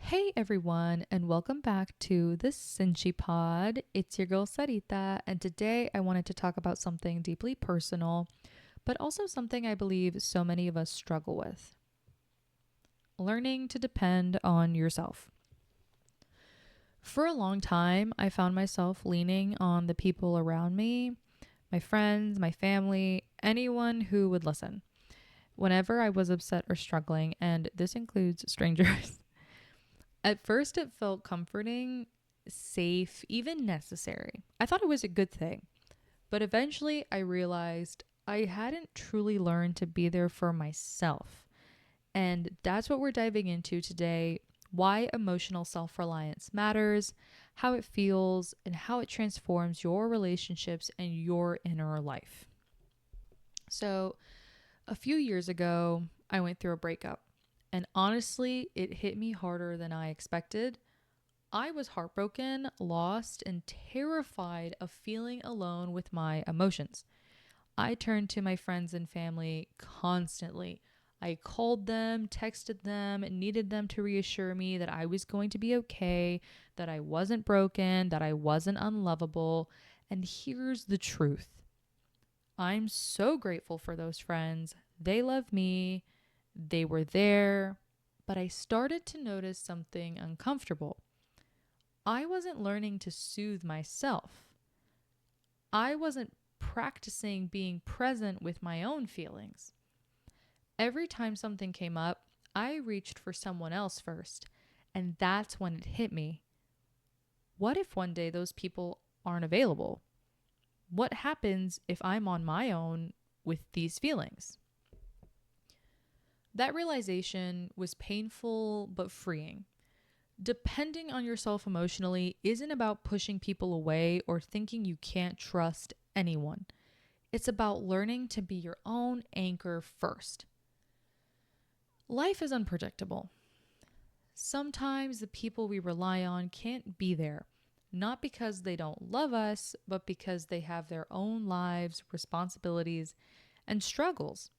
Hey everyone, and welcome back to the Sinchi Pod. It's your girl Sarita, and today I wanted to talk about something deeply personal, but also something I believe so many of us struggle with: learning to depend on yourself. For a long time, I found myself leaning on the people around me, my friends, my family, anyone who would listen, whenever I was upset or struggling, and this includes strangers. At first, it felt comforting, safe, even necessary. I thought it was a good thing. But eventually, I realized I hadn't truly learned to be there for myself. And that's what we're diving into today: why emotional self reliance matters, how it feels, and how it transforms your relationships and your inner life. So, a few years ago, I went through a breakup. And honestly, it hit me harder than I expected. I was heartbroken, lost, and terrified of feeling alone with my emotions. I turned to my friends and family constantly. I called them, texted them, and needed them to reassure me that I was going to be okay, that I wasn't broken, that I wasn't unlovable. And here's the truth: I'm so grateful for those friends. They love me, they were there, but I started to notice something uncomfortable. I wasn't learning to soothe myself. I wasn't practicing being present with my own feelings. Every time something came up, I reached for someone else first, and that's when it hit me. What if one day those people aren't available? What happens if I'm on my own with these feelings? That realization was painful but freeing. Depending on yourself emotionally isn't about pushing people away or thinking you can't trust anyone. It's about learning to be your own anchor first. Life is unpredictable. Sometimes the people we rely on can't be there, not because they don't love us, but because they have their own lives, responsibilities, and struggles.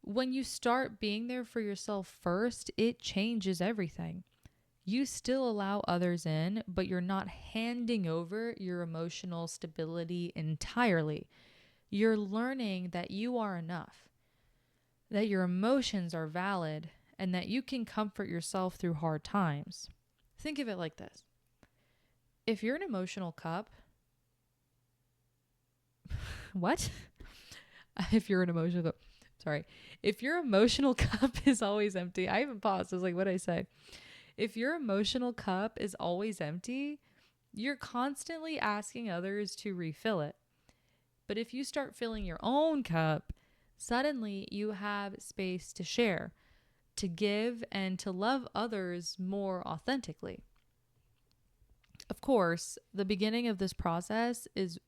When you start being there for yourself first, it changes everything. You still allow others in, but you're not handing over your emotional stability entirely. You're learning that you are enough, that your emotions are valid, and that you can comfort yourself through hard times. Think of it like this: if you're an emotional cup, what? If you're an emotional cup, sorry. If your emotional cup is always empty, I even paused. I was like, what did I say? If your emotional cup is always empty, you're constantly asking others to refill it. But if you start filling your own cup, suddenly you have space to share, to give, and to love others more authentically. Of course, the beginning of this process is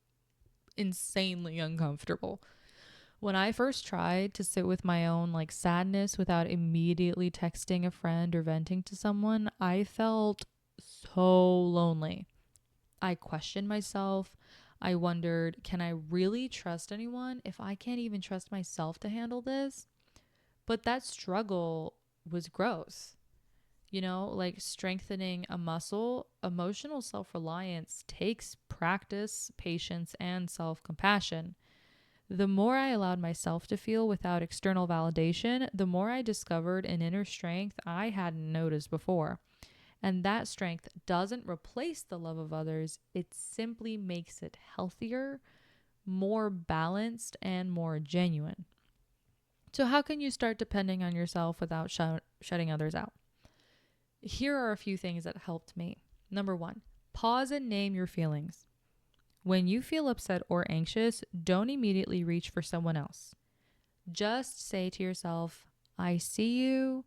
insanely uncomfortable. When I first tried to sit with my own sadness without immediately texting a friend or venting to someone, I felt so lonely. I questioned myself. I wondered, can I really trust anyone if I can't even trust myself to handle this? But that struggle was gross. Like strengthening a muscle, emotional self reliance takes practice, patience, and self compassion. The more I allowed myself to feel without external validation, the more I discovered an inner strength I hadn't noticed before. And that strength doesn't replace the love of others, it simply makes it healthier, more balanced, and more genuine. So, how can you start depending on yourself without shutting others out? Here are a few things that helped me. Number one, pause and name your feelings. When you feel upset or anxious, don't immediately reach for someone else. Just say to yourself, I see you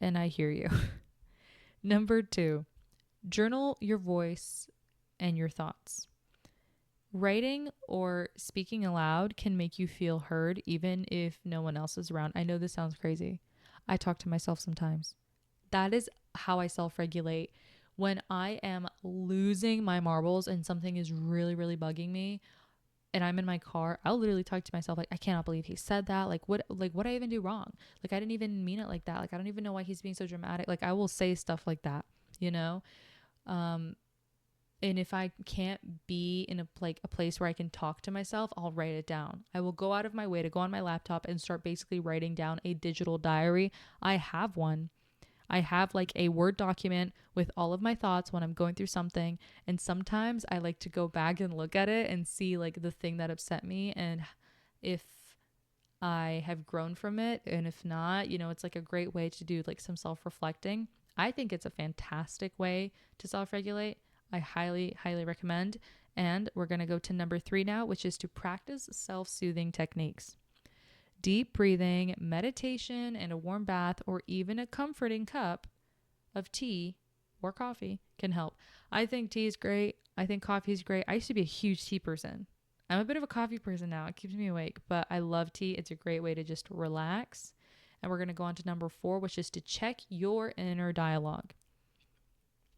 and I hear you. Number two, journal your voice and your thoughts. Writing or speaking aloud can make you feel heard even if no one else is around. I know this sounds crazy. I talk to myself sometimes. That is how I self regulate. When I am losing my marbles and something is really, really bugging me, and I'm in my car, I'll literally talk to myself like, I cannot believe he said that. What did I even do wrong? Like, I didn't even mean it like that. Like, I don't even know why he's being so dramatic. Like, I will say stuff like that, you know? Um, and if I can't be in a place where I can talk to myself, I'll write it down. I will go out of my way to go on my laptop and start basically writing down a digital diary. I have one. I have like a Word document with all of my thoughts when I'm going through something. And sometimes I like to go back and look at it and see like the thing that upset me and if I have grown from it. And if not, it's like a great way to do like some self-reflecting. I think it's a fantastic way to self-regulate. I highly, highly recommend. And we're going to go to number 3 now, which is to practice self-soothing techniques. Deep breathing, meditation, and a warm bath, or even a comforting cup of tea or coffee can help. I think tea is great. I think coffee is great. I used to be a huge tea person. I'm a bit of a coffee person now. It keeps me awake, but I love tea. It's a great way to just relax. And we're going to go on to number 4, which is to check your inner dialogue.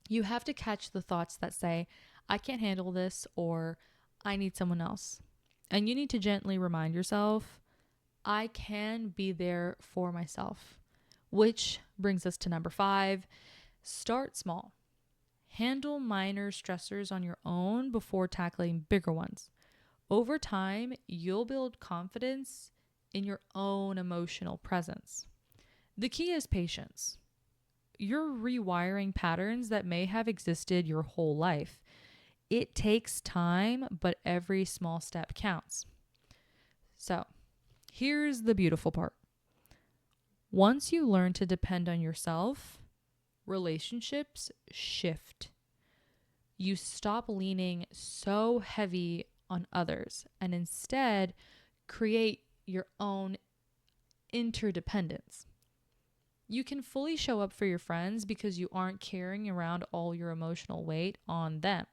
You have to catch the thoughts that say, I can't handle this, or I need someone else. And you need to gently remind yourself, I can be there for myself. Which brings us to number 5. Start small. Handle minor stressors on your own before tackling bigger ones. Over time, you'll build confidence in your own emotional presence. The key is patience. You're rewiring patterns that may have existed your whole life. It takes time, but every small step counts. So, here's the beautiful part. Once you learn to depend on yourself, relationships shift. You stop leaning so heavy on others and instead create your own interdependence. You can fully show up for your friends because you aren't carrying around all your emotional weight on them.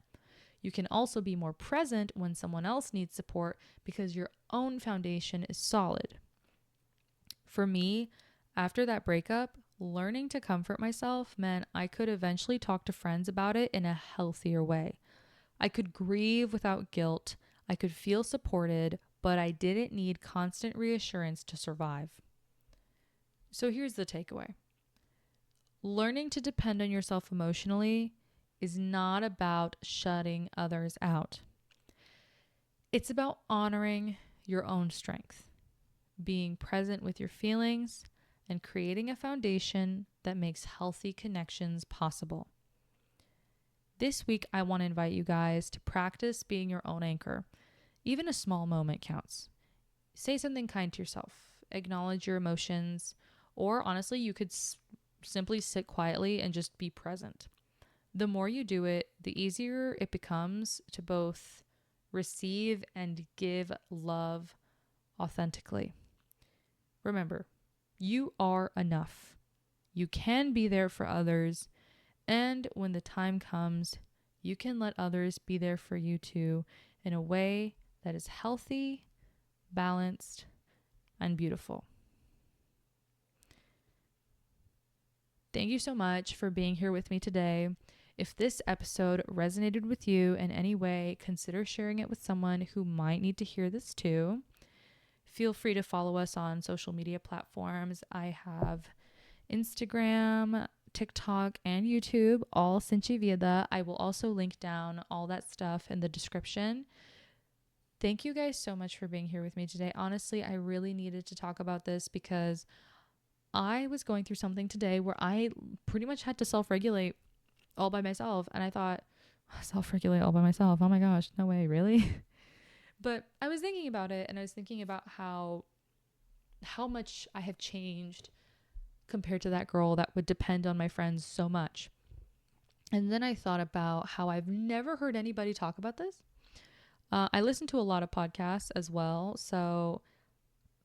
You can also be more present when someone else needs support because your own foundation is solid. For me, after that breakup, learning to comfort myself meant I could eventually talk to friends about it in a healthier way. I could grieve without guilt. I could feel supported, but I didn't need constant reassurance to survive. So here's the takeaway. Learning to depend on yourself emotionally is not about shutting others out. It's about honoring your own strength, being present with your feelings, and creating a foundation that makes healthy connections possible. This week, I want to invite you guys to practice being your own anchor. Even a small moment counts. Say something kind to yourself. Acknowledge your emotions. Or honestly, you could simply sit quietly and just be present. The more you do it, the easier it becomes to both receive and give love authentically. Remember, you are enough. You can be there for others. And when the time comes, you can let others be there for you too in a way that is healthy, balanced, and beautiful. Thank you so much for being here with me today. If this episode resonated with you in any way, consider sharing it with someone who might need to hear this too. Feel free to follow us on social media platforms. I have Instagram, TikTok, and YouTube, all Sinchi Vida. I will also link down all that stuff in the description. Thank you guys so much for being here with me today. Honestly, I really needed to talk about this because I was going through something today where I pretty much had to self-regulate all by myself. And I thought, self-regulate all by myself? Oh my gosh, no way, really? But I was thinking about it, and I was thinking about how much I have changed compared to that girl that would depend on my friends so much. And then I thought about how I've never heard anybody talk about this. I listen to a lot of podcasts as well. So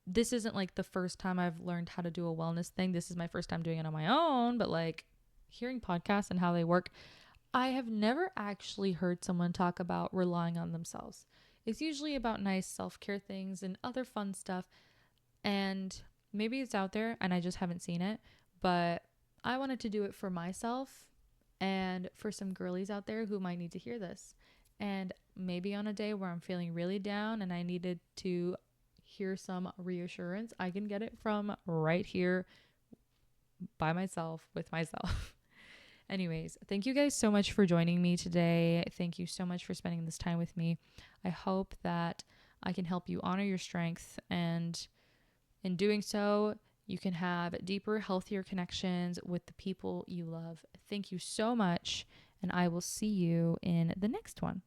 this isn't like the first time I've learned how to do a wellness thing. This is my first time doing it on my own, but like hearing podcasts and how they work, I have never actually heard someone talk about relying on themselves. It's usually about nice self-care things and other fun stuff. And maybe it's out there and I just haven't seen it, but I wanted to do it for myself and for some girlies out there who might need to hear this. And maybe on a day where I'm feeling really down and I needed to hear some reassurance, I can get it from right here by myself with myself. Anyways, thank you guys so much for joining me today. Thank you so much for spending this time with me. I hope that I can help you honor your strength, and in doing so, you can have deeper, healthier connections with the people you love. Thank you so much, and I will see you in the next one.